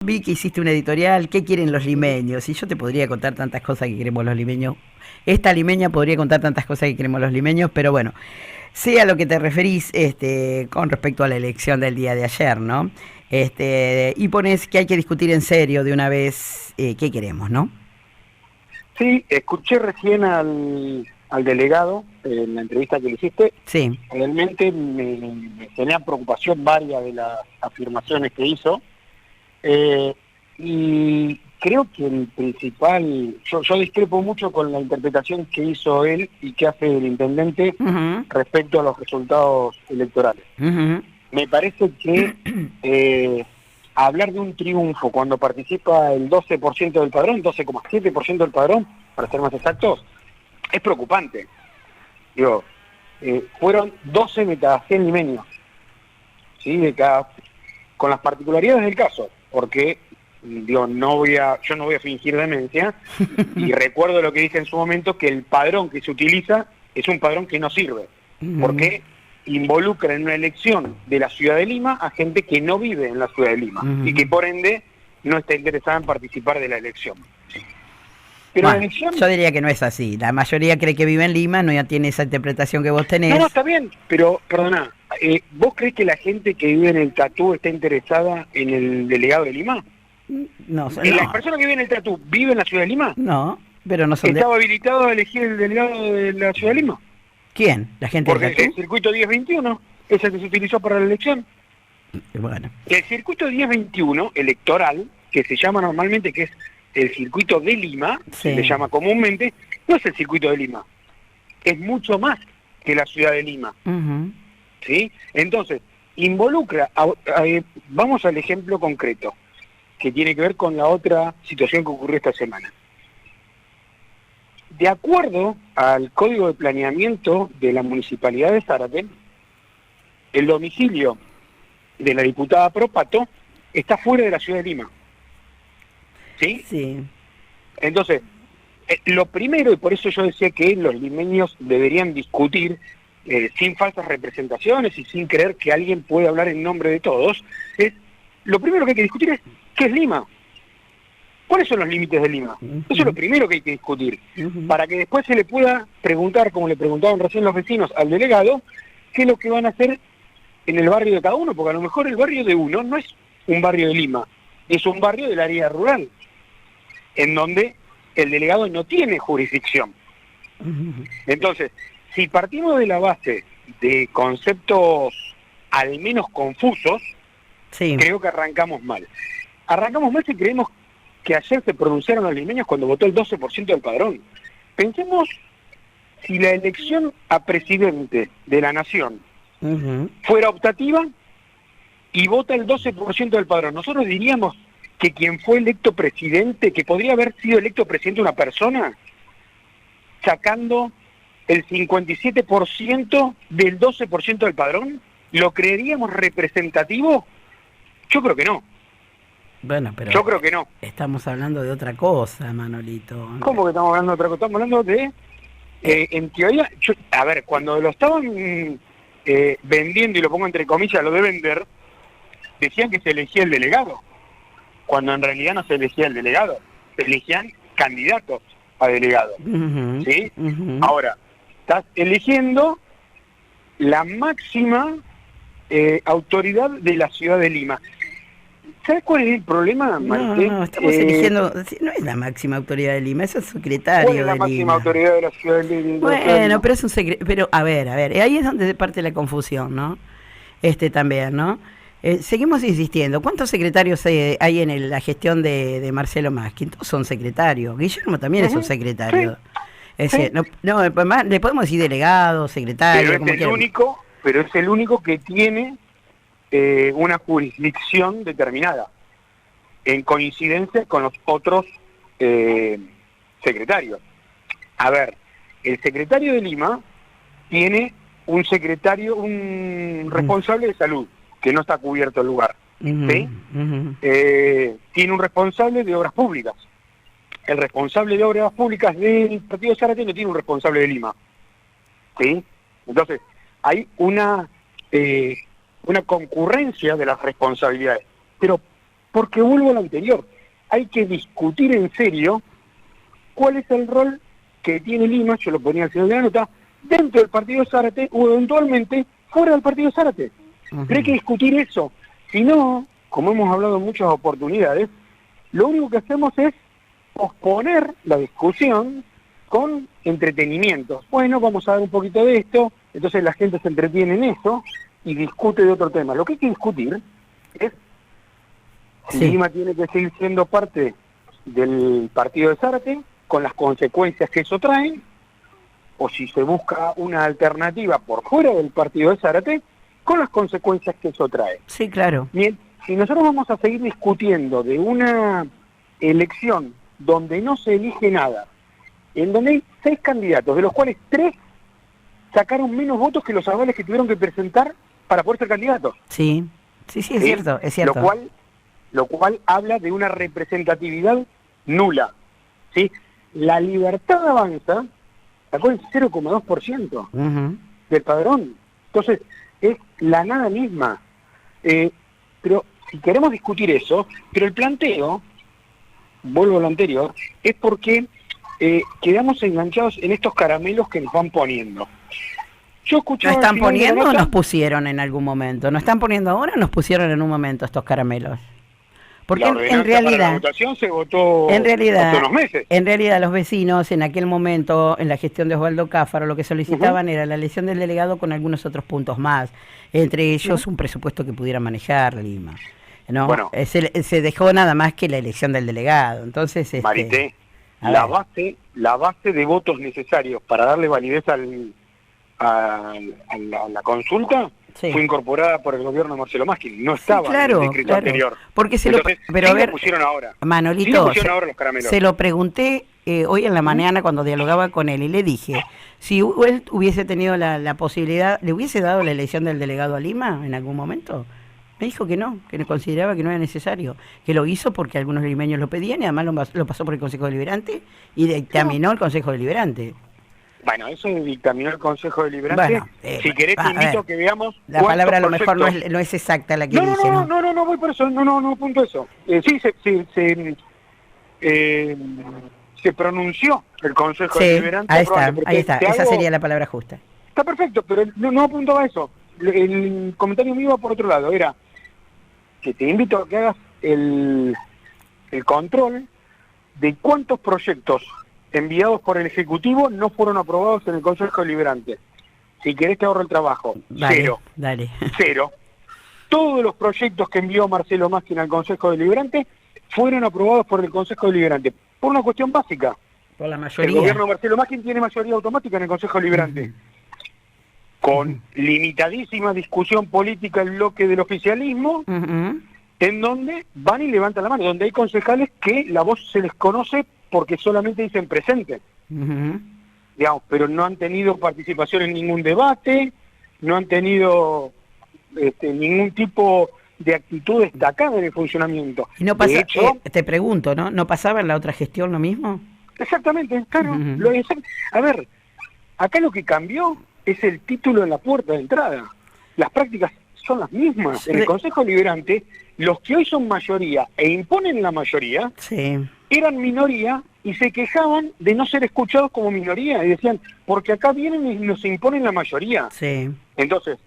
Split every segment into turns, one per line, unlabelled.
vi que hiciste una editorial, ¿qué quieren los limeños? Y yo te podría contar tantas cosas que queremos los limeños. Esta limeña podría contar tantas cosas que queremos los limeños, pero bueno, sé a lo que te referís con respecto a la elección del día de ayer, ¿no? Y pones que hay que discutir en serio de una vez qué queremos, ¿no?
Sí, escuché recién al delegado en la entrevista que le hiciste.
Sí.
Realmente me tenía preocupación varias de las afirmaciones que hizo. Y creo que el principal, yo discrepo mucho con la interpretación que hizo él y que hace el intendente
Uh-huh.
respecto a los resultados electorales.
Uh-huh.
Me parece que hablar de un triunfo cuando participa el 12% del padrón, 12,7% del padrón, para ser más exactos, es preocupante. Digo, fueron 12 de cada 100 limeños, ¿sí? Con las particularidades del caso, porque digo, yo no voy a fingir demencia, y recuerdo lo que dije en su momento, que el padrón que se utiliza es un padrón que no sirve, porque involucra en una elección de la ciudad de Lima a gente que no vive en la ciudad de Lima, y que por ende no está interesada en participar de la elección. Pero
Bueno,
la elección...
yo diría que no es así. La mayoría cree que vive en Lima, no ya tiene esa interpretación que vos tenés.
No, está bien, pero, perdona, ¿vos crees que la gente que vive en el Tatú está interesada en el delegado de Lima?
No,
¿La persona que vive en el Tatú vive en la ciudad de Lima?
no, pero no son de...
¿Estaba habilitado a elegir el delegado de la ciudad de Lima?
¿Quién? ¿La gente
Porque
del Tatú?
el circuito 1021 es el que se utilizó para la elección.
Bueno.
El circuito 1021 electoral, que se llama normalmente, que es el circuito de Lima,
Sí.
se le llama comúnmente, no es el circuito de Lima, es mucho más que la ciudad de Lima.
Uh-huh.
¿Sí? Entonces, involucra, vamos al ejemplo concreto, que tiene que ver con la otra situación que ocurrió esta semana. De acuerdo al Código de Planeamiento de la Municipalidad de Zárate, el domicilio de la diputada Propato está fuera de la ciudad de Lima. ¿Sí?
Sí.
Entonces, lo primero, y por eso yo decía que los limeños deberían discutir sin falsas representaciones y sin creer que alguien puede hablar en nombre de todos, lo primero que hay que discutir es ¿qué es Lima? ¿Cuáles son los límites de Lima? Eso es lo primero que hay que discutir, para que después se le pueda preguntar, como le preguntaban recién los vecinos al delegado, qué es lo que van a hacer en el barrio de cada uno, porque a lo mejor el barrio de uno no es un barrio de Lima, es un barrio del área rural, en donde el delegado no tiene jurisdicción. Entonces, si partimos de la base de conceptos al menos confusos,
Sí.
creo que arrancamos mal. Arrancamos mal si creemos que ayer se pronunciaron los limeños cuando votó el 12% del padrón. Pensemos si la elección a presidente de la nación fuera optativa y vota el 12% del padrón. Nosotros diríamos que quien fue electo presidente, que podría haber sido electo presidente una persona, sacando el 57% del 12% del padrón, ¿lo creeríamos representativo? Yo creo que no.
Bueno, pero
yo creo que no.
Estamos hablando de otra cosa, Manolito.
¿Cómo que estamos hablando de otra cosa? Estamos hablando de... en teoría, a ver, cuando lo estaban vendiendo, y lo pongo entre comillas, lo de vender, decían que se elegía el delegado, cuando en realidad no se elegía el delegado, se elegían candidatos a delegado. ¿Sí? Ahora, estás eligiendo la máxima autoridad de la ciudad de Lima. ¿Sabes cuál es el problema, Marité?
No, estamos eligiendo, no es la máxima autoridad de Lima, es el secretario de Lima.
¿Cuál es la máxima autoridad de la ciudad de Lima?
Bueno, pero es un secreto, pero a ver, ahí es donde parte la confusión, ¿no? También, ¿no? Seguimos insistiendo, ¿cuántos secretarios hay en la gestión de Marcelo Maskin? Todos son secretarios, Guillermo también es un secretario.
Sí.
Es decir, le podemos decir delegado, secretario,
pero es el único que tiene una jurisdicción determinada, en coincidencia con los otros secretarios. A ver, el secretario de Lima tiene un responsable de salud, que no está cubierto el lugar, ¿sí? Tiene un responsable de obras públicas. El responsable de obras públicas del partido de Zárate no tiene un responsable de Lima, ¿sí? Entonces, hay una concurrencia de las responsabilidades. Pero Porque vuelvo a lo anterior, hay que discutir en serio cuál es el rol que tiene Lima, yo lo ponía al final de la nota, dentro del partido de Zárate o eventualmente fuera del partido de Zárate. Pero hay que discutir eso. Si no, como hemos hablado en muchas oportunidades, lo único que hacemos es posponer la discusión con entretenimientos. Bueno, vamos a ver un poquito de esto, entonces la gente se entretiene en eso y discute de otro tema. Lo que hay que discutir es si Lima tiene que seguir siendo parte del partido de Zárate, con las consecuencias que eso trae, o si se busca una alternativa por fuera del partido de Zárate, con las consecuencias que eso trae.
Sí, claro.
Bien, si nosotros vamos a seguir discutiendo de una elección donde no se elige nada, en donde hay 6 candidatos, de los cuales 3 sacaron menos votos que los avales que tuvieron que presentar para poder ser candidatos.
Sí, sí, sí, es cierto, es cierto.
Lo cual habla de una representatividad nula, ¿sí? La Libertad Avanza sacó el 0,2% del padrón. Entonces, es la nada misma. Pero si queremos discutir eso, pero el planteo, vuelvo a lo anterior, es porque quedamos enganchados en estos caramelos que nos van poniendo. Yo escuchaba
¿Nos están poniendo o
nota,
nos pusieron en algún momento? ¿Nos están poniendo ahora o nos pusieron en un momento estos caramelos? Porque en realidad,
para la votación se votó hace unos meses.
En realidad los vecinos en aquel momento, en la gestión de Osvaldo Cáfaro, lo que solicitaban era la elección del delegado con algunos otros puntos más, entre ellos un presupuesto que pudiera manejar Lima. ¿No?
Bueno,
se dejó nada más que la elección del delegado. Entonces,
Marité, la base de votos necesarios para darle validez a la consulta fue incorporada por el gobierno de Marcelo Másquez, no estaba en el decreto anterior.
Porque
Entonces,
pero a ver,
lo pusieron ahora.
Manolito,
ahora los caramelos.
Se lo pregunté hoy en la mañana cuando dialogaba con él y le dije, si él hubiese tenido la posibilidad, ¿le hubiese dado la elección del delegado a Lima en algún momento? Me dijo que no, que consideraba que no era necesario, que lo hizo porque algunos limeños lo pedían y además lo pasó por el Consejo Deliberante y dictaminó el Consejo Deliberante.
Bueno, eso dictaminó el Consejo Deliberante. Bueno, si querés te invito a que veamos.
La palabra a lo mejor no es exacta la que dice.
No, voy por eso, no punto eso. Sí, se pronunció el Consejo Deliberante.
Ahí está, esa sería la palabra justa.
Está perfecto, pero no apuntaba a eso. El comentario mío iba por otro lado, era que te invito a que hagas el control de cuántos proyectos enviados por el Ejecutivo no fueron aprobados en el Consejo Deliberante. Si querés te ahorro el trabajo. Cero. Todos los proyectos que envió Marcelo Másquez al Consejo Deliberante fueron aprobados por el Consejo Deliberante. Por una cuestión básica.
Por la mayoría.
El gobierno de Marcelo Másquez tiene mayoría automática en el Consejo Deliberante. Con limitadísima discusión política el bloque del oficialismo, en donde van y levantan la mano, donde hay concejales que la voz se les conoce porque solamente dicen presente, digamos, pero no han tenido participación en ningún debate, no han tenido ningún tipo de actitud destacada en el funcionamiento.
Y no pasa, de hecho, te pregunto, ¿no pasaba en la otra gestión lo mismo?
Exactamente, claro. A ver, acá lo que cambió es el título en la puerta de entrada. Las prácticas son las mismas. En el Consejo Deliberante, los que hoy son mayoría e imponen la mayoría, eran minoría y se quejaban de no ser escuchados como minoría. Y decían, porque acá vienen y nos imponen la mayoría. Entonces,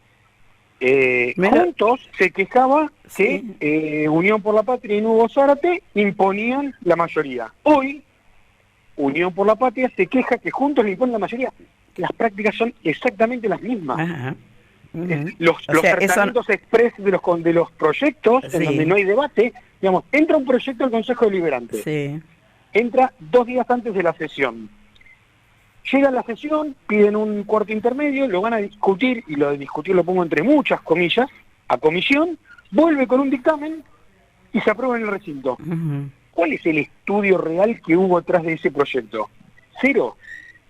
juntos se quejaba que Unión por la Patria y Nuevo Zárate imponían la mayoría. Hoy, Unión por la Patria se queja que juntos le imponen la mayoría. Las prácticas son exactamente las mismas. Los tratamientos express de los proyectos, en donde no hay debate, digamos, entra un proyecto al Consejo Deliberante, entra 2 días antes de la sesión. Llega a la sesión, piden un cuarto intermedio, lo van a discutir, y lo de discutir lo pongo entre muchas comillas, a comisión, vuelve con un dictamen y se aprueba en el recinto. ¿Cuál es el estudio real que hubo detrás de ese proyecto? Cero.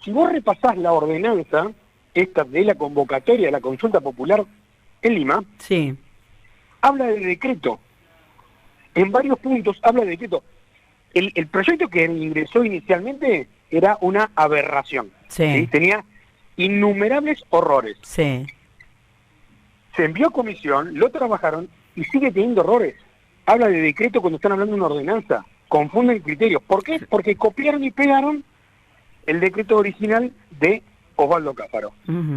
Si vos repasás la ordenanza, esta de la convocatoria de la consulta popular en Lima, habla de decreto. En varios puntos habla de decreto. El proyecto que ingresó inicialmente era una aberración. Tenía innumerables horrores. Se envió a comisión, lo trabajaron y sigue teniendo errores. habla de decreto cuando están hablando de una ordenanza. Confunden criterios. ¿Por qué? Porque copiaron y pegaron el decreto original de Osvaldo Cáfaro.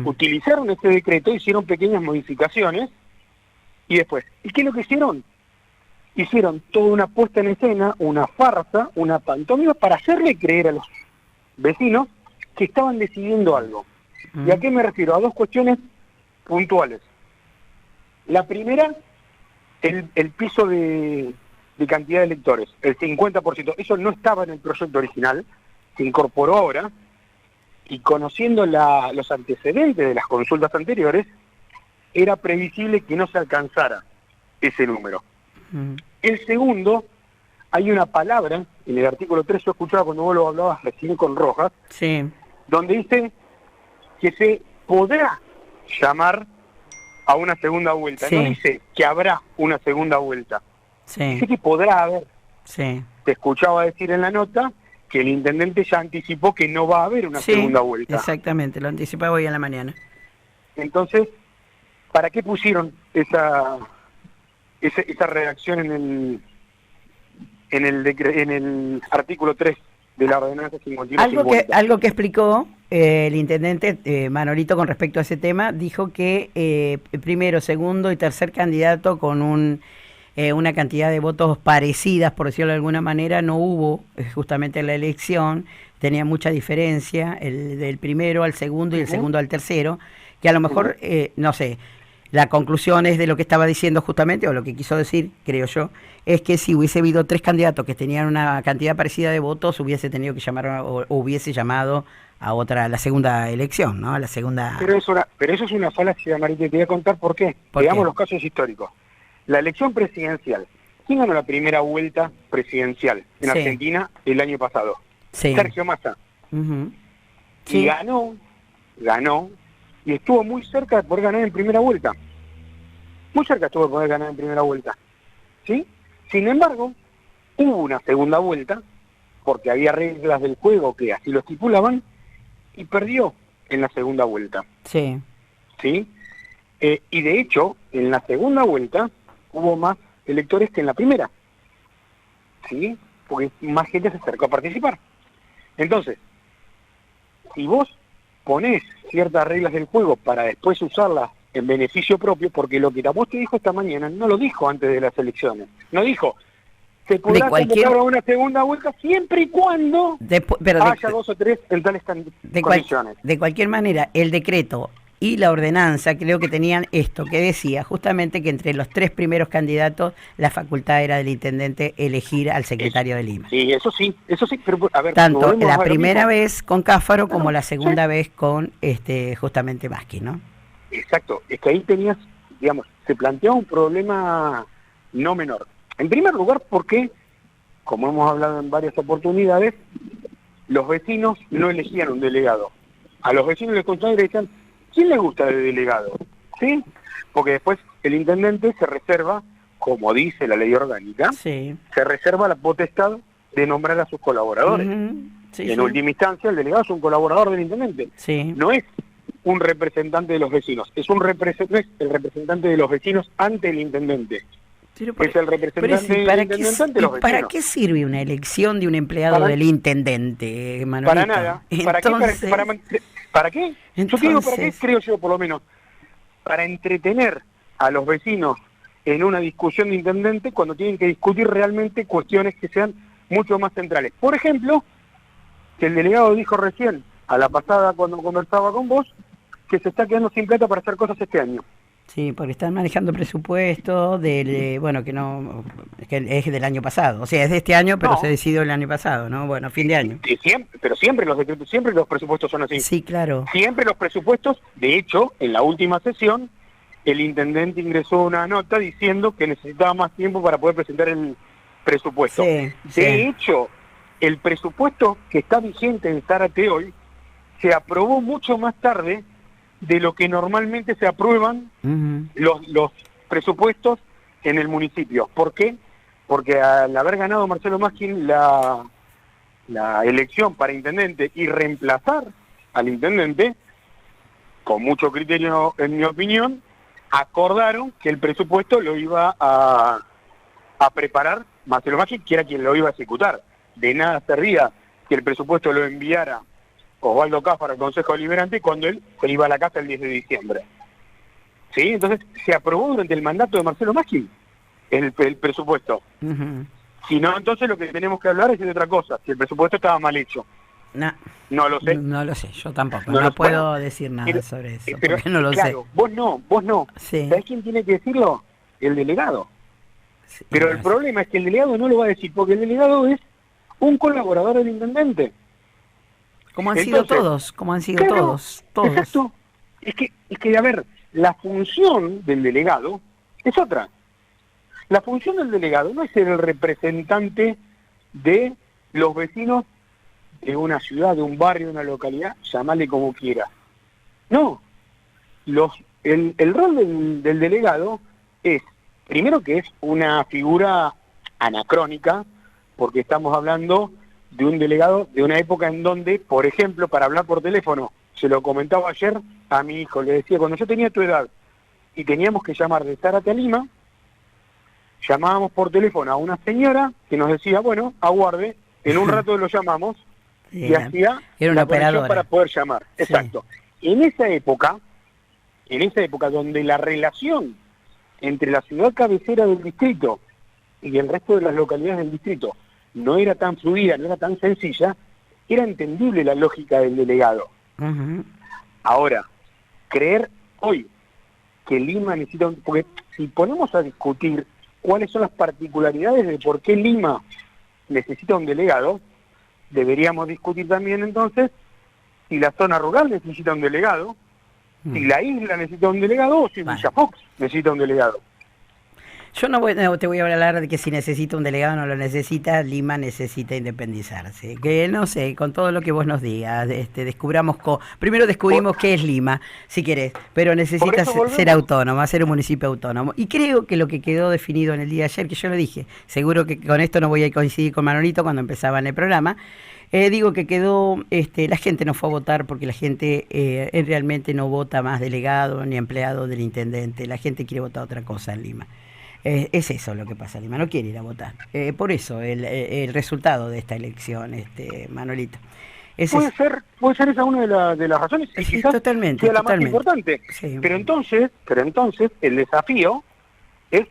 Utilizaron ese decreto, hicieron pequeñas modificaciones y después, ¿y qué es lo que hicieron? Hicieron toda una puesta en escena, una farsa, una pantomima para hacerle creer a los vecinos que estaban decidiendo algo. ¿Y a qué me refiero? A dos cuestiones puntuales. La primera, el piso de cantidad de electores, el 50%. Eso no estaba en el proyecto original, se incorporó ahora, y conociendo los antecedentes de las consultas anteriores, era previsible que no se alcanzara ese número. El segundo, hay una palabra en el artículo 3, yo escuchaba cuando vos lo hablabas recién con Rojas,
Sí.
donde dice que se podrá llamar a una segunda vuelta.
Sí.
No dice que habrá una segunda vuelta.
Sí.
Dice que podrá haber.
Sí.
Te escuchaba decir en la nota que el intendente ya anticipó que no va a haber una
Sí,
segunda vuelta.
exactamente, lo anticipaba hoy en la mañana.
Entonces, ¿para qué pusieron esa redacción en el artículo 3 de la ordenanza 5150?
Algo que explicó el intendente Manolito con respecto a ese tema, dijo que primero, segundo y tercer candidato con una cantidad de votos parecidas, por decirlo de alguna manera, no hubo justamente en la elección, tenía mucha diferencia del primero al segundo y el segundo al tercero, que a lo mejor, no sé, la conclusión es de lo que estaba diciendo justamente, o lo que quiso decir, creo yo, es que si hubiese habido tres candidatos que tenían una cantidad parecida de votos, hubiese tenido que llamar o hubiese llamado a la segunda elección, ¿no? A la segunda...
Pero eso es una falacia, Marita, te voy a contar por qué. Veamos los casos históricos. La elección presidencial. ¿Quién ganó la primera vuelta presidencial en Argentina el año pasado?
Sí.
Sergio Massa.
Sí.
Y ganó, y estuvo muy cerca de poder ganar en primera vuelta. Muy cerca estuvo de poder ganar en primera vuelta. ¿Sí? Sin embargo, hubo una segunda vuelta, porque había reglas del juego que así lo estipulaban, y perdió en la segunda vuelta.
Sí.
¿Sí? Y de hecho, en la segunda vuelta hubo más electores que en la primera. ¿Sí? Porque más gente se acercó a participar. Entonces, si vos ponés ciertas reglas del juego para después usarlas en beneficio propio, porque lo que vos te dijo esta mañana no lo dijo antes de las elecciones. No dijo, se podrá convocar a una segunda vuelta siempre y cuando haya dos o tres en tales condiciones.
De cualquier manera, el decreto y la ordenanza creo que tenían esto, que decía justamente que entre los tres primeros candidatos la facultad era del intendente elegir al secretario de Lima.
Sí, eso sí, pero a ver,
tanto la primera vez con Cáfaro como la segunda vez con justamente Maschi, ¿no?
Exacto, es que ahí tenías, digamos, se planteaba un problema no menor. En primer lugar, porque, como hemos hablado en varias oportunidades, los vecinos no elegían un delegado. A los vecinos les contaban y le decían, ¿quién le gusta de delegado? ¿Sí? Porque después el intendente se reserva, como dice la ley orgánica, se reserva la potestad de nombrar a sus colaboradores. En última instancia, el delegado es un colaborador del intendente. No es un representante de los vecinos, es el representante de los vecinos ante el intendente. Es el representante del intendente ante los vecinos.
¿Para qué sirve una elección de un empleado del intendente, Manolito?
Para nada. ¿Para qué? Yo te digo para qué, creo yo por lo menos. Para entretener a los vecinos en una discusión de intendente cuando tienen que discutir realmente cuestiones que sean mucho más centrales. Por ejemplo, que el delegado dijo recién, a la pasada cuando conversaba con vos, que se está quedando sin plata para hacer cosas este año.
Sí, porque están manejando presupuesto bueno, que es del año pasado. O sea, es de este año, pero se decidió el año pasado, ¿no? Bueno, fin de año.
Pero siempre los presupuestos son así.
Sí, claro.
Siempre los presupuestos, de hecho, en la última sesión, el intendente ingresó una nota diciendo que necesitaba más tiempo para poder presentar el presupuesto. De hecho, el presupuesto que está vigente en Zárate hoy se aprobó mucho más tarde de lo que normalmente se aprueban los presupuestos en el municipio. ¿Por qué? Porque al haber ganado Marcelo Maschi la elección para intendente y reemplazar al intendente, con mucho criterio en mi opinión, acordaron que el presupuesto lo iba a a preparar Marcelo Maggi, que era quien lo iba a ejecutar. De nada servía que el presupuesto lo enviara Osvaldo Cáfaro al Consejo Deliberante cuando él se iba a la casa el 10 de diciembre. ¿Sí? Entonces, se aprobó durante el mandato de Marcelo Maggi el presupuesto. Si no, entonces lo que tenemos que hablar es de otra cosa, si el presupuesto estaba mal hecho. No lo sé.
No lo sé, yo tampoco. No puedo decir nada sobre eso, porque no lo sé.
Vos no.
Sí.
¿Sabés quién tiene que decirlo? El delegado.
Sí,
pero el problema es que el delegado no lo va a decir, porque el delegado es un colaborador del intendente.
Como han sido todos, todos.
Exacto. Es que, a ver, la función del delegado es otra. La función del delegado no es ser el representante de los vecinos de una ciudad, de un barrio, de una localidad, llamarle como quiera. No. El rol del delegado es, primero que es una figura anacrónica, porque estamos hablando de un delegado de una época en donde, por ejemplo, para hablar por teléfono, se lo comentaba ayer a mi hijo, le decía, cuando yo tenía tu edad y teníamos que llamar de Zárate a Lima, llamábamos por teléfono a una señora que nos decía, bueno, aguarde, en un rato lo llamamos, y hacía
era una operadora
para poder llamar.
Sí.
Exacto. En esa época donde la relación entre la ciudad cabecera del distrito y el resto de las localidades del distrito no era tan fluida, no era tan sencilla, era entendible la lógica del delegado. Ahora, creer hoy que Lima necesita porque si ponemos a discutir cuáles son las particularidades de por qué Lima necesita un delegado, deberíamos discutir también entonces si la zona rural necesita un delegado, si la isla necesita un delegado o si Villa Fox necesita un delegado.
Yo no te voy a hablar de que si necesita un delegado o no lo necesita, Lima necesita independizarse. Que no sé, con todo lo que vos nos digas, primero descubrimos qué es Lima, si querés, pero necesita ser autónoma, ser un municipio autónomo. Y creo que lo que quedó definido en el día de ayer, que yo lo dije, seguro que con esto no voy a coincidir con Manolito cuando empezaba en el programa, digo que quedó, la gente no fue a votar porque la gente realmente no vota más delegado ni empleado del intendente, la gente quiere votar otra cosa en Lima. Es eso lo que pasa, Lima no quiere ir a votar. Por eso el resultado de esta elección, Manolito.
Puede ser esa una de las razones, y
sí,
quizás
totalmente,
sea la más importante.
Sí.
Pero entonces el desafío es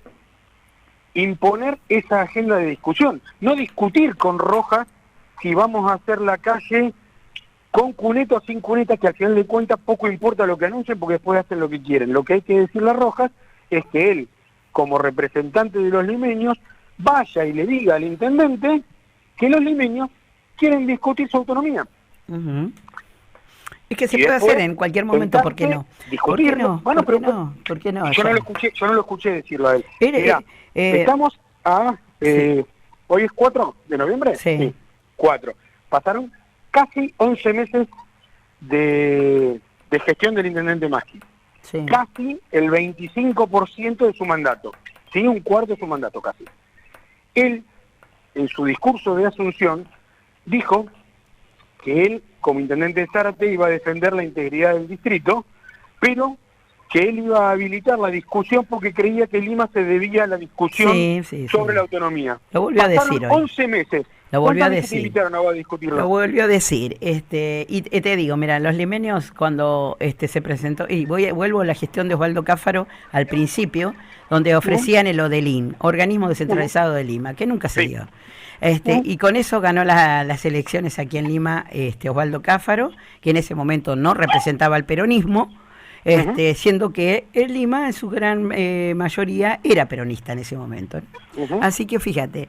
imponer esa agenda de discusión, no discutir con Rojas si vamos a hacer la calle con cuneta o sin cuneta, que al final de cuentas poco importa lo que anuncien porque después hacen lo que quieren. Lo que hay que decirle a Rojas es que él, como representante de los limeños, vaya y le diga al intendente que los limeños quieren discutir su autonomía.
Es que se puede hacer en cualquier momento, ¿por qué no? ¿Por qué no?
Bueno,
¿Por qué no? ¿Por qué no?
Yo no lo escuché decirlo a él. Mirá, estamos a...
sí.
¿Hoy es 4 de noviembre?
Sí.
4. Pasaron casi 11 meses de gestión del intendente Maggi.
Sí.
Casi el 25% de su mandato. Sí, un cuarto de su mandato casi. Él, en su discurso de Asunción, dijo que él, como intendente de Zárate, iba a defender la integridad del distrito, pero que él iba a habilitar la discusión porque creía que Lima se debía a la discusión sobre la autonomía.
Lo volvió a decir hoy.
11 meses.
Lo volvió a decir.
Invitaron a discutirlo?
Lo volvió a decir. Y te digo, mira, los limeños cuando se presentó, y vuelvo a la gestión de Osvaldo Cáfaro al principio, donde ofrecían el ODELIN, Organismo Descentralizado de Lima, que nunca se dio. Y con eso ganó las elecciones aquí en Lima Osvaldo Cáfaro, que en ese momento no representaba al peronismo, siendo que en Lima en su gran mayoría era peronista en ese momento, ¿no? Así que fíjate,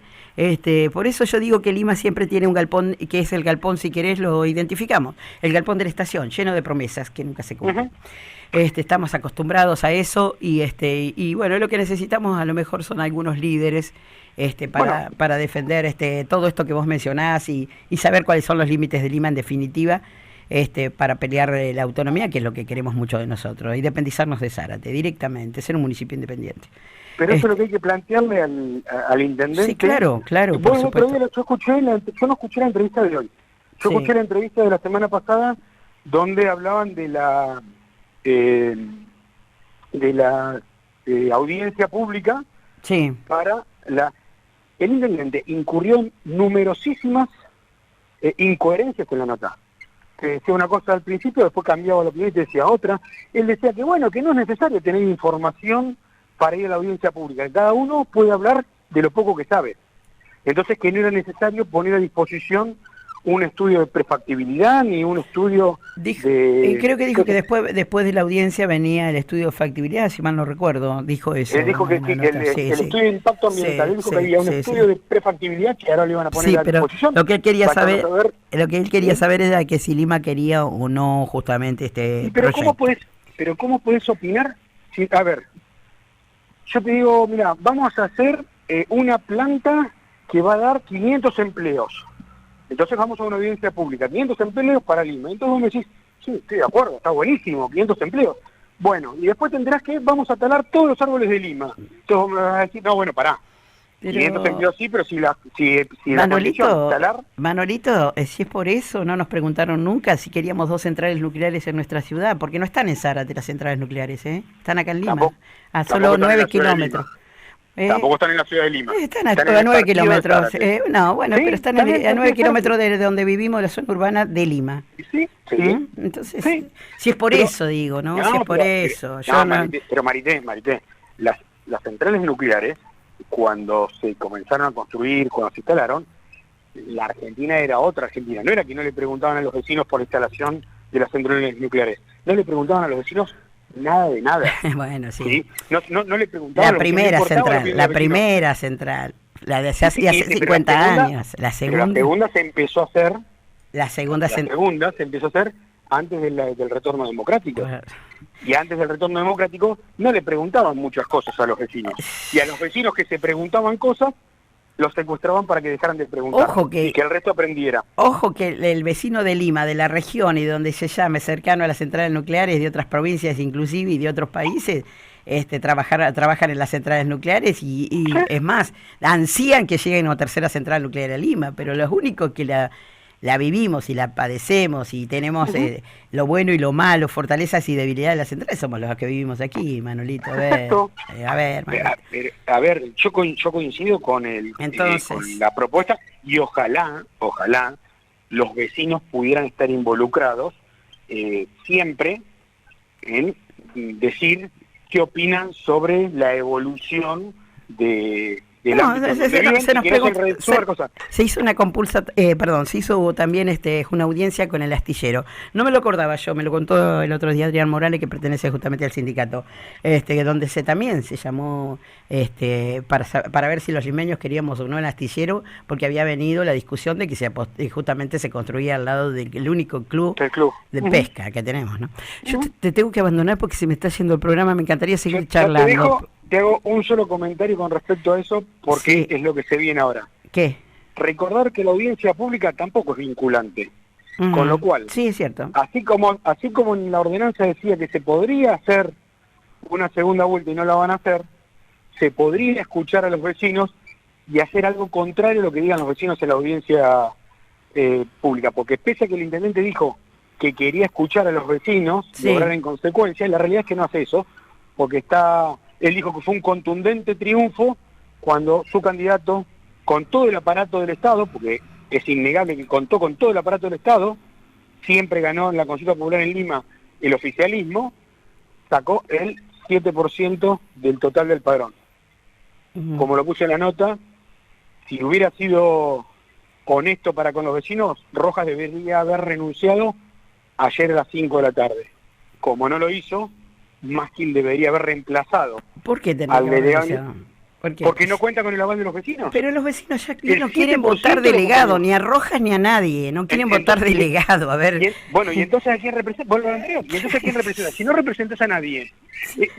por eso yo digo que Lima siempre tiene un galpón, que es el galpón, si querés lo identificamos, el galpón de la estación, lleno de promesas que nunca se cumplen. Estamos acostumbrados a eso y bueno, lo que necesitamos a lo mejor son algunos líderes para defender todo esto que vos mencionás y saber cuáles son los límites de Lima en definitiva, para pelear la autonomía, que es lo que queremos mucho de nosotros, independizarnos de Zárate directamente, ser un municipio independiente.
Pero eso es lo que hay que plantearle al intendente.
Sí, claro, por supuesto.
Yo no escuché la entrevista de hoy. Yo escuché la entrevista de la semana pasada donde hablaban de la audiencia pública para el intendente incurrió en numerosísimas incoherencias con la nota. Que decía una cosa al principio, después cambiaba la opinión y te decía otra. Él decía que bueno, que no es necesario tener información para ir a la audiencia pública, que cada uno puede hablar de lo poco que sabe. Entonces que no era necesario poner a disposición un estudio de prefactibilidad ni un estudio
creo que dijo que después de la audiencia venía el estudio de factibilidad, si mal no recuerdo, dijo eso.
Él dijo que el estudio de impacto ambiental, él dijo que había un estudio de prefactibilidad que ahora le iban a poner a disposición.
Lo que él quería saber era que si Lima quería o no justamente este
proyecto.
Proyecto.
¿Cómo puedes opinar? A ver, yo te digo, mira, vamos a hacer una planta que va a dar 500 empleos. Entonces vamos a una audiencia pública, 500 empleos para Lima. Entonces vos me decís, sí, estoy de acuerdo, está buenísimo, 500 empleos. Bueno, y después tendrás que vamos a talar todos los árboles de Lima. Entonces vos me vas a decir, no, bueno, pará. Pero... 500 empleos sí, pero si
Manolito,
talar...
Manolito, si es por eso, no nos preguntaron nunca si queríamos 2 centrales nucleares en nuestra ciudad, porque no están en Zárate las centrales nucleares, ¿eh? Están acá en Lima, a solo 9 kilómetros.
Tampoco están en la ciudad de Lima.
Están a 9 kilómetros. No, bueno, ¿sí? Pero están a 9 kilómetros de donde vivimos, de la zona urbana de Lima.
Sí.
Entonces, si es por eso, digo, ¿no? Si es por eso.
Pero Marité, las centrales nucleares, cuando se comenzaron a construir, cuando se instalaron, la Argentina era otra Argentina. No era que no le preguntaban a los vecinos por la instalación de las centrales nucleares. No le preguntaban a los vecinos nada de nada.
Bueno, sí.
¿Sí? No le preguntaban.
La primera central, la de hace 50 años. La
segunda se empezó a hacer.
La segunda se
empezó a hacer antes del retorno democrático. Bueno. Y antes del retorno democrático no le preguntaban muchas cosas a los vecinos. Y a los vecinos que se preguntaban cosas, los secuestraban para que dejaran de preguntar y que el resto aprendiera. Ojo
que el vecino de Lima, de la región y donde se llame, cercano a las centrales nucleares de otras provincias inclusive y de otros países, trabajan en las centrales nucleares y es más, ansían que lleguen a una tercera central nuclear a Lima, pero los únicos que la vivimos y la padecemos y tenemos lo bueno y lo malo, fortalezas y debilidades de las centrales, somos los que vivimos aquí, Manolito.
A ver, yo coincido con con la propuesta y ojalá los vecinos pudieran estar involucrados siempre en decir qué opinan sobre la evolución
se hizo una compulsa, se hizo también una audiencia con el astillero. No me lo acordaba yo, me lo contó el otro día Adrián Morales, que pertenece justamente al sindicato, donde también se llamó para ver si los limeños queríamos o no el astillero, porque había venido la discusión de que justamente se construía al lado del único club de pesca que tenemos, ¿no? Yo te tengo que abandonar porque se me está haciendo el programa, me encantaría seguir charlando.
Te hago un solo comentario con respecto a eso, porque es lo que se viene ahora.
¿Qué?
Recordar que la audiencia pública tampoco es vinculante, con lo cual...
Sí, es cierto.
Así como en la ordenanza decía que se podría hacer una segunda vuelta y no la van a hacer, se podría escuchar a los vecinos y hacer algo contrario a lo que digan los vecinos en la audiencia pública, porque pese a que el intendente dijo que quería escuchar a los vecinos y obrar en consecuencia, la realidad es que no hace eso, porque él dijo que fue un contundente triunfo cuando su candidato, con todo el aparato del Estado, porque es innegable que contó con todo el aparato del Estado, siempre ganó en la consulta popular en Lima el oficialismo, sacó el 7% del total del padrón. Como lo puse en la nota, si hubiera sido honesto para con los vecinos, Rojas debería haber renunciado ayer a las 5 de la tarde. Como no lo hizo, Másquil debería haber reemplazado.
¿Por qué tenía que haber renunciado?
Porque no cuenta con el aval de los vecinos.
Pero los vecinos ya no quieren votar delegado, ni a Rojas ni a nadie, no quieren votar delegado, a ver.
Y entonces ¿a quién representa? ¿Y entonces a quién representa? Si no representas a nadie,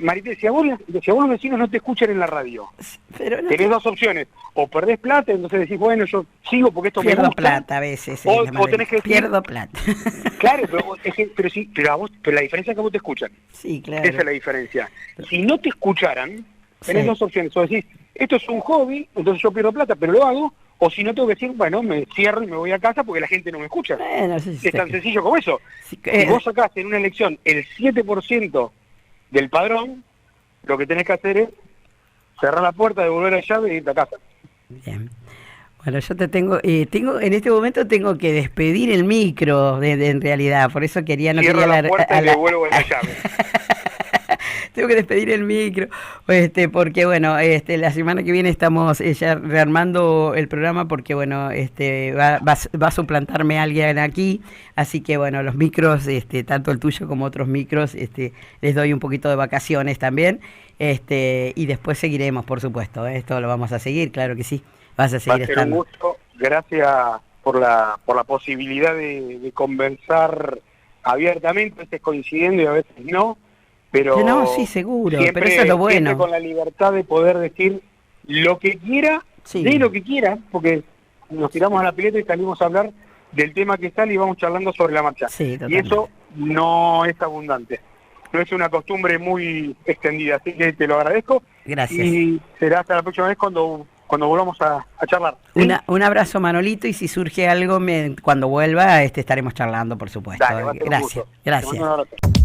Marité, si a vos los vecinos no te escuchan en la radio, tenés dos opciones, o perdés plata, entonces decís, bueno, yo sigo porque esto me gusta.
Pierdo plata a veces.
O tenés que decir,
pierdo plata.
Claro, pero la diferencia es que vos te escuchan.
Sí, claro.
Esa es la diferencia. Si no te escucharan, tenés dos opciones, o decís, esto es un hobby, entonces yo pierdo plata, pero lo hago, o si no tengo que decir, bueno, me cierro y me voy a casa porque la gente no me escucha. Es tan sencillo como eso. Si vos sacás en una elección el 7% del padrón, lo que tenés que hacer es cerrar la puerta, devolver la llave y irte a casa.
Bien. Bueno, yo te tengo en este momento tengo que despedir el micro, en realidad, por eso quería, no
Cierro
quería
la puerta y le vuelvo la llave.
Tengo que despedir el micro, porque bueno, la semana que viene estamos ya rearmando el programa porque bueno, va a suplantarme alguien aquí, así que bueno, los micros, tanto el tuyo como otros micros, les doy un poquito de vacaciones también, y después seguiremos, por supuesto, esto lo vamos a seguir, claro que sí, vas a seguir
Va a ser
estando.
un gusto, gracias por la posibilidad de conversar abiertamente, a veces coincidiendo y a veces no, pero
Que no, sí, seguro, pero eso es lo
siempre
bueno.
con la libertad de poder decir lo que quiera,
Sí.
de lo que quiera, porque nos tiramos a la pileta y salimos a hablar del tema que sale y vamos charlando sobre la marcha.
Sí,
Y
totalmente.
eso no es abundante, no es una costumbre muy extendida, así que te lo agradezco.
Gracias.
Y será hasta la próxima vez cuando volvamos a charlar. ¿Sí?
Un abrazo, Manolito, y si surge algo, cuando vuelva, estaremos charlando, por supuesto.
Dale, va a ser un
Gracias,
gusto. Te mando
gracias.
un abrazo.